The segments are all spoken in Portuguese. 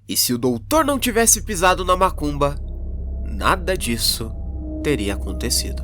E se o doutor não tivesse pisado na macumba, nada disso teria acontecido.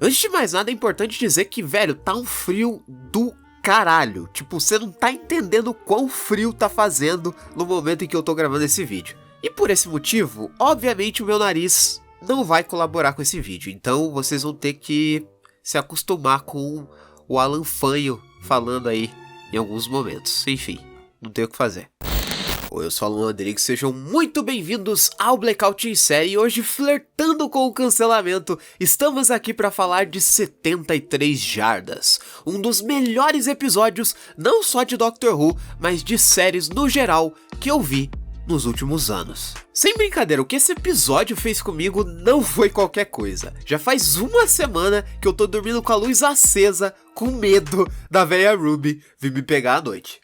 Antes de mais nada, é importante dizer que, velho, tá um frio do caralho. Tipo, você não tá entendendo quão frio tá fazendo no momento em que eu tô gravando esse vídeo. E por esse motivo, obviamente o meu nariz não vai colaborar com esse vídeo. Então vocês vão ter que se acostumar com o Alan Fanho falando aí em alguns momentos. Enfim, não tem o que fazer. Oi, eu sou o Alan Rodrigues, sejam muito bem-vindos ao Blackout em Série. E hoje, flertando com o cancelamento, estamos aqui para falar de 73 Jardas, um dos melhores episódios, não só de Doctor Who, mas de séries no geral, que eu vi nos últimos anos. Sem brincadeira, o que esse episódio fez comigo não foi qualquer coisa. Já faz uma semana que eu tô dormindo com a luz acesa, com medo da véia Ruby vir me pegar à noite.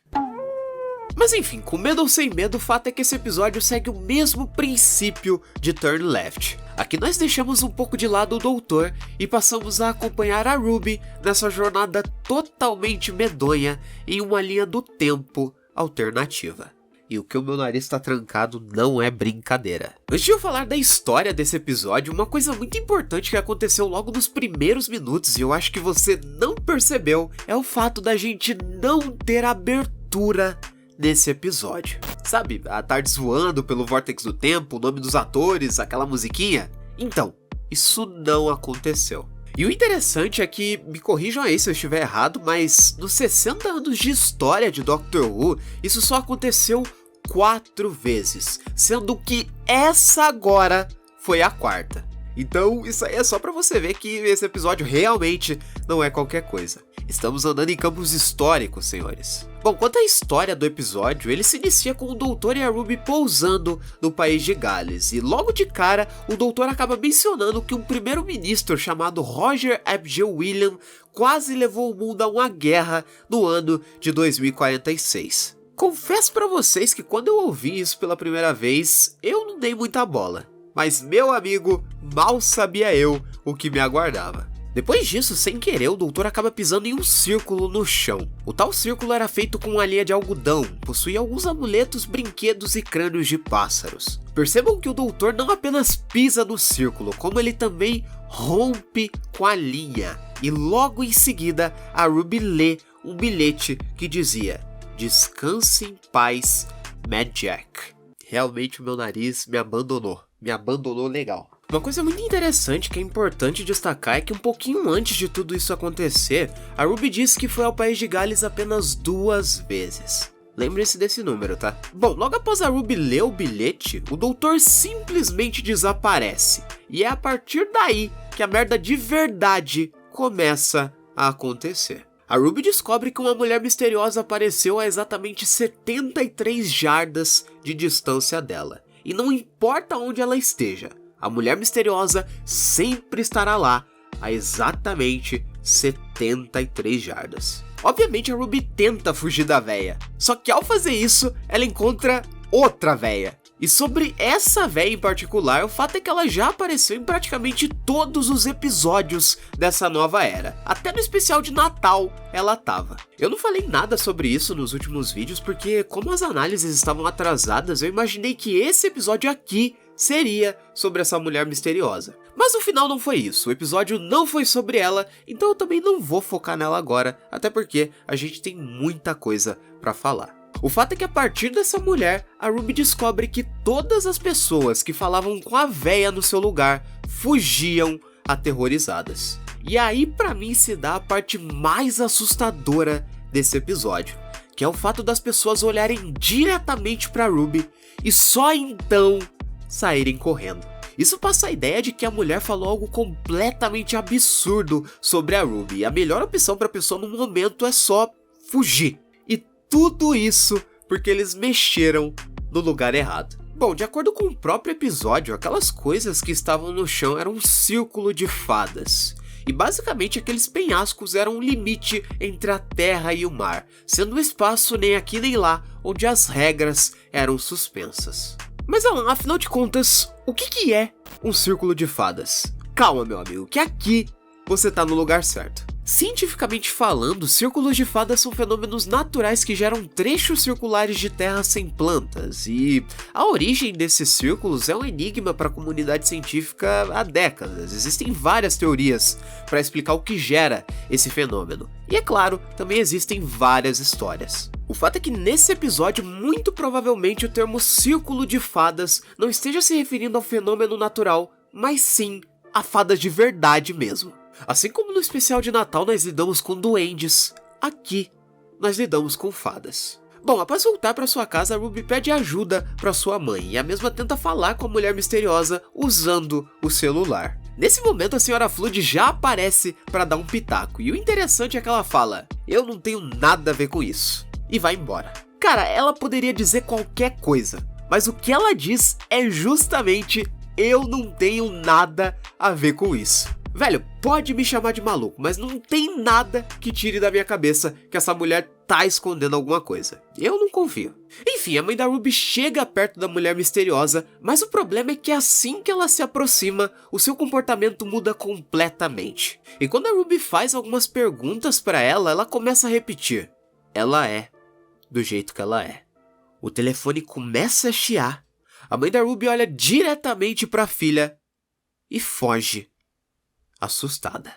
Mas enfim, com medo ou sem medo, o fato é que esse episódio segue o mesmo princípio de Turn Left. Aqui nós deixamos um pouco de lado o doutor e passamos a acompanhar a Ruby nessa jornada totalmente medonha em uma linha do tempo alternativa. E o que o meu nariz tá trancado não é brincadeira. Antes de eu falar da história desse episódio, uma coisa muito importante que aconteceu logo nos primeiros minutos, e eu acho que você não percebeu, é o fato da gente não ter abertura nesse episódio. Sabe, a tarde voando pelo vórtex do tempo, o nome dos atores, aquela musiquinha? Então, isso não aconteceu. E o interessante é que, me corrijam aí se eu estiver errado, mas nos 60 anos de história de Doctor Who, isso só aconteceu 4 vezes, sendo que essa agora foi a 4ª. Então, isso aí é só pra você ver que esse episódio realmente não é qualquer coisa. Estamos andando em campos históricos, senhores. Bom, quanto à história do episódio, ele se inicia com o doutor e a Ruby pousando no país de Gales. E logo de cara, o doutor acaba mencionando que um primeiro-ministro chamado Roger Abdiel William quase levou o mundo a uma guerra no ano de 2046. Confesso pra vocês que quando eu ouvi isso pela primeira vez, eu não dei muita bola. Mas, meu amigo, mal sabia eu o que me aguardava. Depois disso, sem querer, o doutor acaba pisando em um círculo no chão. O tal círculo era feito com uma linha de algodão, possuía alguns amuletos, brinquedos e crânios de pássaros. Percebam que o doutor não apenas pisa no círculo, como ele também rompe com a linha. E logo em seguida, a Ruby lê um bilhete que dizia: "Descanse em paz, Mad Jack." Realmente o meu nariz me abandonou legal. Uma coisa muito interessante que é importante destacar é que um pouquinho antes de tudo isso acontecer, a Ruby disse que foi ao país de Gales apenas 2 vezes. Lembre-se desse número, tá? Bom, logo após a Ruby ler o bilhete, o doutor simplesmente desaparece. E é a partir daí que a merda de verdade começa a acontecer. A Ruby descobre que uma mulher misteriosa apareceu a exatamente 73 jardas de distância dela. E não importa onde ela esteja, a mulher misteriosa sempre estará lá a exatamente 73 jardas. Obviamente a Ruby tenta fugir da véia, só que ao fazer isso, ela encontra outra véia. E sobre essa véia em particular, o fato é que ela já apareceu em praticamente todos os episódios dessa nova era. Até no especial de Natal ela tava. Eu não falei nada sobre isso nos últimos vídeos porque, como as análises estavam atrasadas, eu imaginei que esse episódio aqui seria sobre essa mulher misteriosa. Mas no final não foi isso, o episódio não foi sobre ela, então eu também não vou focar nela agora, até porque a gente tem muita coisa pra falar. O fato é que a partir dessa mulher, a Ruby descobre que todas as pessoas que falavam com a véia no seu lugar fugiam aterrorizadas. E aí pra mim se dá a parte mais assustadora desse episódio, que é o fato das pessoas olharem diretamente pra Ruby e só então saírem correndo. Isso passa a ideia de que a mulher falou algo completamente absurdo sobre a Ruby, e a melhor opção pra pessoa no momento é só fugir. E tudo isso porque eles mexeram no lugar errado. Bom, de acordo com o próprio episódio, aquelas coisas que estavam no chão eram um círculo de fadas. E basicamente aqueles penhascos eram um limite entre a terra e o mar, sendo o espaço nem aqui nem lá onde as regras eram suspensas. Mas Alan, afinal de contas, o que é um círculo de fadas? Calma, meu amigo, que aqui você tá no lugar certo. Cientificamente falando, círculos de fadas são fenômenos naturais que geram trechos circulares de terra sem plantas, e a origem desses círculos é um enigma para a comunidade científica há décadas. Existem várias teorias para explicar o que gera esse fenômeno, e é claro, também existem várias histórias. O fato é que nesse episódio, muito provavelmente o termo círculo de fadas não esteja se referindo ao fenômeno natural, mas sim a fadas de verdade mesmo. Assim como no especial de Natal nós lidamos com duendes, aqui nós lidamos com fadas. Bom, após voltar para sua casa, a Ruby pede ajuda para sua mãe e a mesma tenta falar com a mulher misteriosa usando o celular. Nesse momento a senhora Flood já aparece para dar um pitaco e o interessante é que ela fala: "Eu não tenho nada a ver com isso", e vai embora. Cara, ela poderia dizer qualquer coisa, mas o que ela diz é justamente: "Eu não tenho nada a ver com isso". Velho, pode me chamar de maluco, mas não tem nada que tire da minha cabeça que essa mulher tá escondendo alguma coisa. Eu não confio. Enfim, a mãe da Ruby chega perto da mulher misteriosa, mas o problema é que assim que ela se aproxima, o seu comportamento muda completamente. E quando a Ruby faz algumas perguntas pra ela, ela começa a repetir: "Ela é do jeito que ela é". O telefone começa a chiar. A mãe da Ruby olha diretamente pra filha e foge, assustada.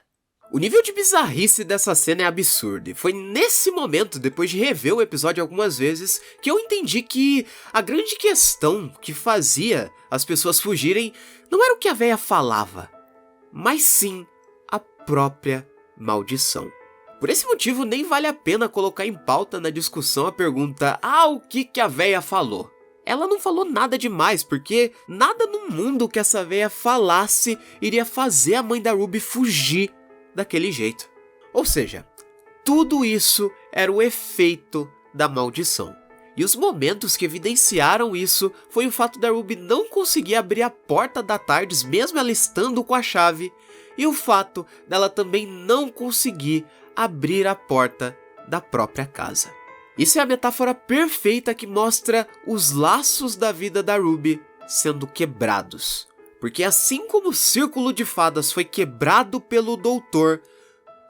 O nível de bizarrice dessa cena é absurdo, e foi nesse momento, depois de rever o episódio algumas vezes, que eu entendi que a grande questão que fazia as pessoas fugirem não era o que a véia falava, mas sim a própria maldição. Por esse motivo, nem vale a pena colocar em pauta na discussão a pergunta: o que a véia falou? Ela não falou nada demais, porque nada no mundo que essa véia falasse iria fazer a mãe da Ruby fugir daquele jeito. Ou seja, tudo isso era o efeito da maldição. E os momentos que evidenciaram isso foi o fato da Ruby não conseguir abrir a porta da TARDIS mesmo ela estando com a chave, e o fato dela também não conseguir abrir a porta da própria casa. Isso é a metáfora perfeita que mostra os laços da vida da Ruby sendo quebrados. Porque assim como o círculo de fadas foi quebrado pelo doutor,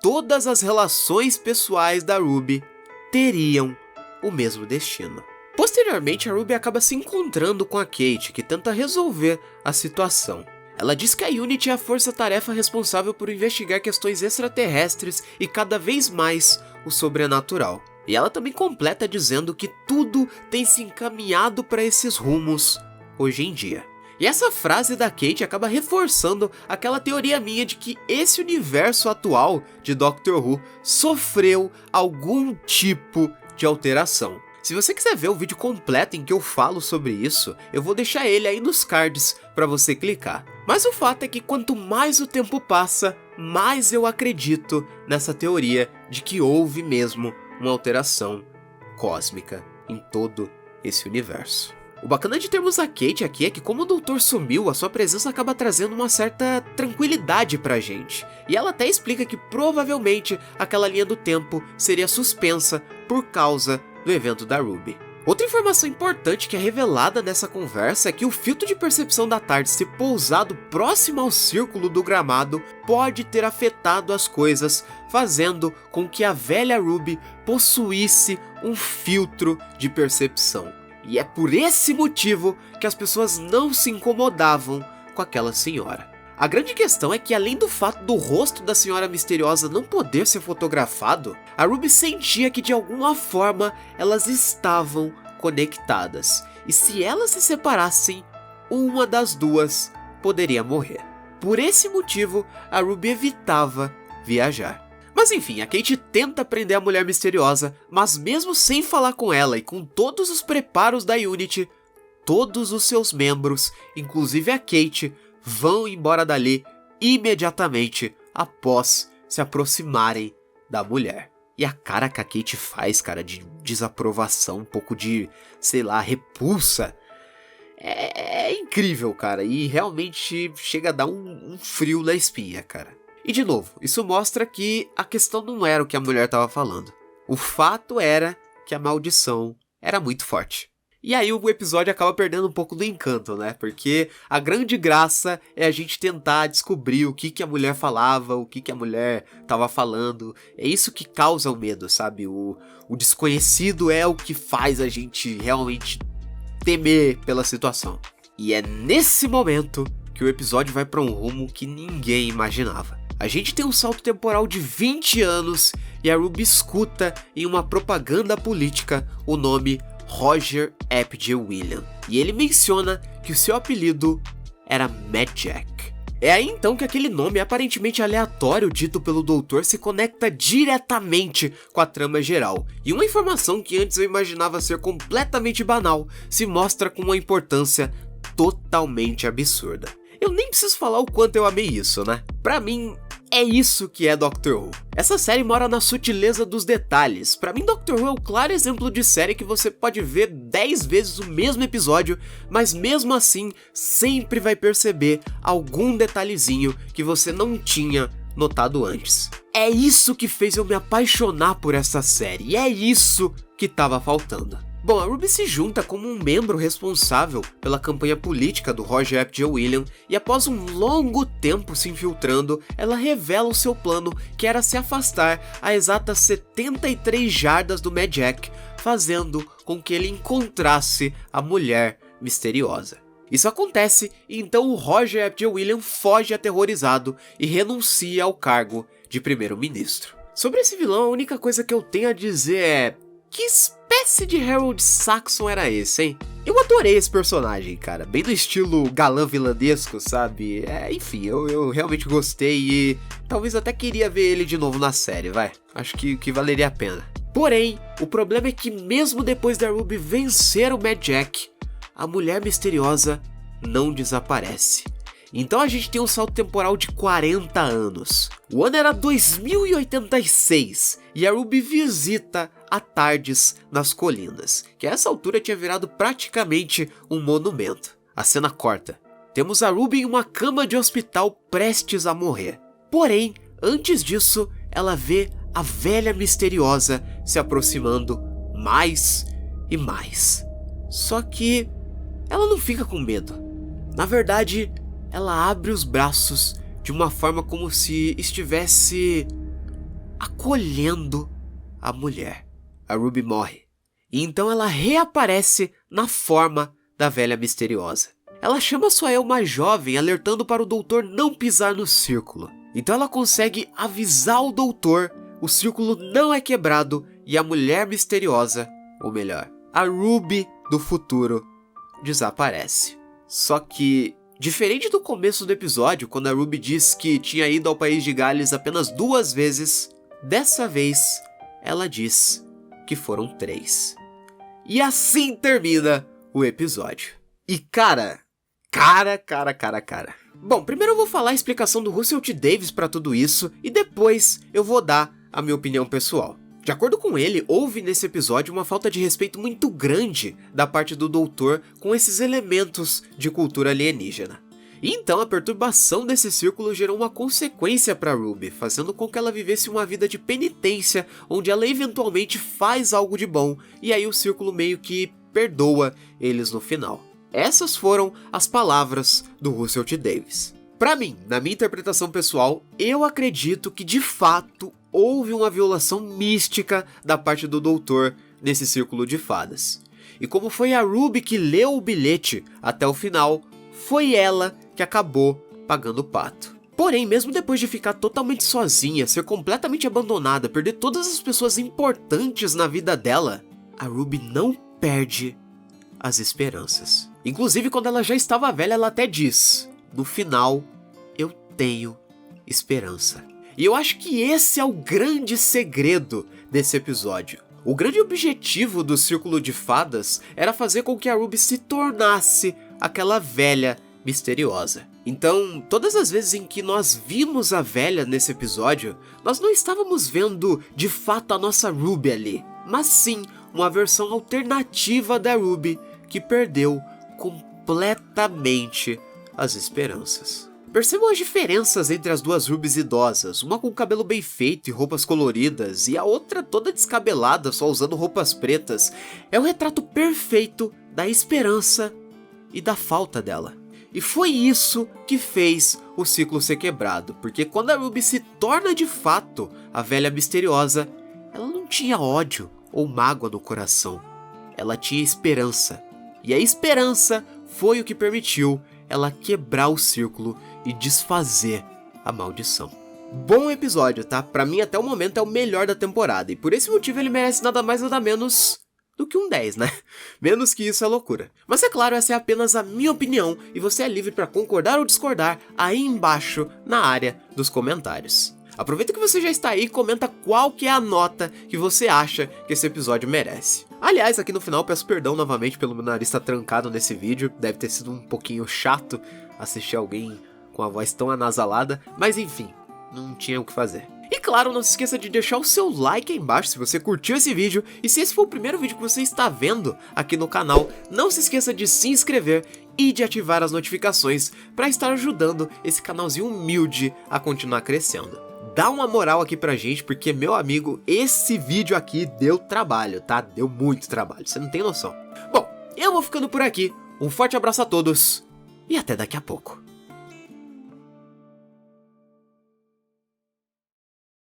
todas as relações pessoais da Ruby teriam o mesmo destino. Posteriormente, a Ruby acaba se encontrando com a Kate, que tenta resolver a situação. Ela diz que a Unity é a força-tarefa responsável por investigar questões extraterrestres e cada vez mais o sobrenatural. E ela também completa dizendo que tudo tem se encaminhado para esses rumos hoje em dia. E essa frase da Kate acaba reforçando aquela teoria minha de que esse universo atual de Doctor Who sofreu algum tipo de alteração. Se você quiser ver o vídeo completo em que eu falo sobre isso, eu vou deixar ele aí nos cards para você clicar. Mas o fato é que quanto mais o tempo passa, mais eu acredito nessa teoria de que houve mesmo uma alteração cósmica em todo esse universo. O bacana de termos a Kate aqui é que, como o doutor sumiu, a sua presença acaba trazendo uma certa tranquilidade pra gente. E ela até explica que provavelmente aquela linha do tempo seria suspensa por causa do evento da Ruby. Outra informação importante que é revelada nessa conversa é que o filtro de percepção da TARDIS ter pousado próximo ao círculo do gramado pode ter afetado as coisas, fazendo com que a velha Ruby possuísse um filtro de percepção. E é por esse motivo que as pessoas não se incomodavam com aquela senhora. A grande questão é que, além do fato do rosto da senhora misteriosa não poder ser fotografado, a Ruby sentia que de alguma forma elas estavam conectadas. E se elas se separassem, uma das duas poderia morrer. Por esse motivo, a Ruby evitava viajar. Mas enfim, a Kate tenta prender a mulher misteriosa, mas mesmo sem falar com ela e com todos os preparos da Unity, todos os seus membros, inclusive a Kate, vão embora dali imediatamente após se aproximarem da mulher. E a cara que a Kate faz, cara, de desaprovação, um pouco de, sei lá, repulsa, é incrível, cara, e realmente chega a dar um frio na espinha, cara. E de novo, isso mostra que a questão não era o que a mulher estava falando. O fato era que a maldição era muito forte. E aí o episódio acaba perdendo um pouco do encanto, né? Porque a grande graça é a gente tentar descobrir o que a mulher falava, o que a mulher tava falando. É isso que causa o medo, sabe? O desconhecido é o que faz a gente realmente temer pela situação. E é nesse momento que o episódio vai para um rumo que ninguém imaginava. A gente tem um salto temporal de 20 anos e a Ruby escuta em uma propaganda política o nome Roger Epps William. E ele menciona que o seu apelido era Mad Jack. É aí então que aquele nome aparentemente aleatório dito pelo doutor se conecta diretamente com a trama geral. E uma informação que antes eu imaginava ser completamente banal se mostra com uma importância totalmente absurda. Eu nem preciso falar o quanto eu amei isso, né? Pra mim, é isso que é Doctor Who. Essa série mora na sutileza dos detalhes. Pra mim, Doctor Who é o claro exemplo de série que você pode ver 10 vezes o mesmo episódio, mas mesmo assim, sempre vai perceber algum detalhezinho que você não tinha notado antes. É isso que fez eu me apaixonar por essa série, e é isso que tava faltando. Bom, a Ruby se junta como um membro responsável pela campanha política do Roger Epps William e após um longo tempo se infiltrando, ela revela o seu plano, que era se afastar a exatas 73 jardas do Mad Jack, fazendo com que ele encontrasse a mulher misteriosa. Isso acontece e então o Roger Epps William foge aterrorizado e renuncia ao cargo de primeiro-ministro. Sobre esse vilão, a única coisa que eu tenho a dizer é: que espécie de Harold Saxon era esse, hein? Eu adorei esse personagem, cara. Bem do estilo galã vilanesco, sabe? Enfim, eu realmente gostei e talvez até queria ver ele de novo na série, vai. Acho que valeria a pena. Porém, o problema é que mesmo depois da Ruby vencer o Mad Jack, a mulher misteriosa não desaparece. Então a gente tem um salto temporal de 40 anos. O ano era 2086 e a Ruby visita a Tardes nas colinas, que a essa altura tinha virado praticamente um monumento. A cena corta. Temos a Ruby em uma cama de hospital prestes a morrer. Porém, antes disso, ela vê a velha misteriosa se aproximando mais e mais. Só que ela não fica com medo. Na verdade, ela abre os braços de uma forma como se estivesse acolhendo a mulher. A Ruby morre. E então ela reaparece na forma da velha misteriosa. Ela chama sua eu mais jovem, alertando para o doutor não pisar no círculo. Então ela consegue avisar o doutor, o círculo não é quebrado e a mulher misteriosa, ou melhor, a Ruby do futuro, desaparece. Só que, diferente do começo do episódio, quando a Ruby diz que tinha ido ao País de Gales apenas 2 vezes, dessa vez ela diz que foram 3. E assim termina o episódio. E cara. Bom, primeiro eu vou falar a explicação do Russell T. Davies pra tudo isso, e depois eu vou dar a minha opinião pessoal. De acordo com ele, houve nesse episódio uma falta de respeito muito grande da parte do doutor com esses elementos de cultura alienígena. E então a perturbação desse círculo gerou uma consequência para Ruby, fazendo com que ela vivesse uma vida de penitência, onde ela eventualmente faz algo de bom, e aí o círculo meio que perdoa eles no final. Essas foram as palavras do Russell T. Davies. Pra mim, na minha interpretação pessoal, eu acredito que de fato houve uma violação mística da parte do doutor nesse círculo de fadas. E como foi a Ruby que leu o bilhete até o final, foi ela que acabou pagando o pato. Porém, mesmo depois de ficar totalmente sozinha, ser completamente abandonada, perder todas as pessoas importantes na vida dela, a Ruby não perde as esperanças. Inclusive, quando ela já estava velha, ela até diz: no final, eu tenho esperança. E eu acho que esse é o grande segredo desse episódio. O grande objetivo do Círculo de Fadas era fazer com que a Ruby se tornasse aquela velha misteriosa. Então, todas as vezes em que nós vimos a velha nesse episódio, nós não estávamos vendo de fato a nossa Ruby ali, mas sim uma versão alternativa da Ruby que perdeu completamente as esperanças. Percebam as diferenças entre as duas Rubys idosas, uma com cabelo bem feito e roupas coloridas, e a outra toda descabelada, só usando roupas pretas. É o retrato perfeito da esperança e da falta dela. E foi isso que fez o ciclo ser quebrado, porque quando a Ruby se torna de fato a velha misteriosa, ela não tinha ódio ou mágoa no coração, ela tinha esperança. E a esperança foi o que permitiu ela quebrar o círculo e desfazer a maldição. Bom episódio, tá? Pra mim até o momento é o melhor da temporada, e por esse motivo ele merece nada mais nada menos do que um 10, né? Menos que isso é loucura. Mas é claro, essa é apenas a minha opinião, e você é livre pra concordar ou discordar aí embaixo na área dos comentários. Aproveita que você já está aí e comenta qual que é a nota que você acha que esse episódio merece. Aliás, aqui no final peço perdão novamente pelo meu nariz estar trancado nesse vídeo, deve ter sido um pouquinho chato assistir alguém com a voz tão anasalada, mas enfim, não tinha o que fazer. E claro, não se esqueça de deixar o seu like aí embaixo se você curtiu esse vídeo, e se esse for o primeiro vídeo que você está vendo aqui no canal, não se esqueça de se inscrever e de ativar as notificações para estar ajudando esse canalzinho humilde a continuar crescendo. Dá uma moral aqui pra gente, porque, meu amigo, esse vídeo aqui deu trabalho, tá? Deu muito trabalho, você não tem noção. Bom, eu vou ficando por aqui, um forte abraço a todos e até daqui a pouco.